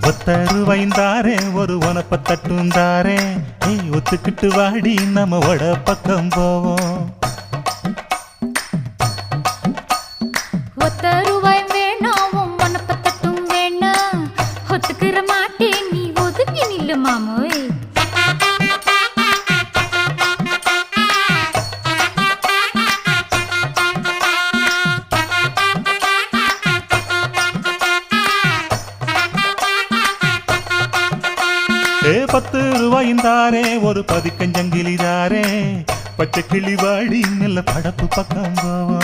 ஒத்தருவாய்ந்தாரே ஒரு உனப்ப தட்டுந்தாரே ஒத்துக்கிட்டு வாடி நம்ம வட பக்கம் போவோம். ஒத்தருவாய் வேணாம் உனப்ப தட்டும் வேணா ஒத்துக்கிற மாட்டே நீ ஒதுங்கி நில்லு மாமோய். ₹10 ஒரு பதிக்கஞ்சங்கிலிதாரே பச்சை கிளி வாடி நல்ல படப்பு பக்கம் போவோம்.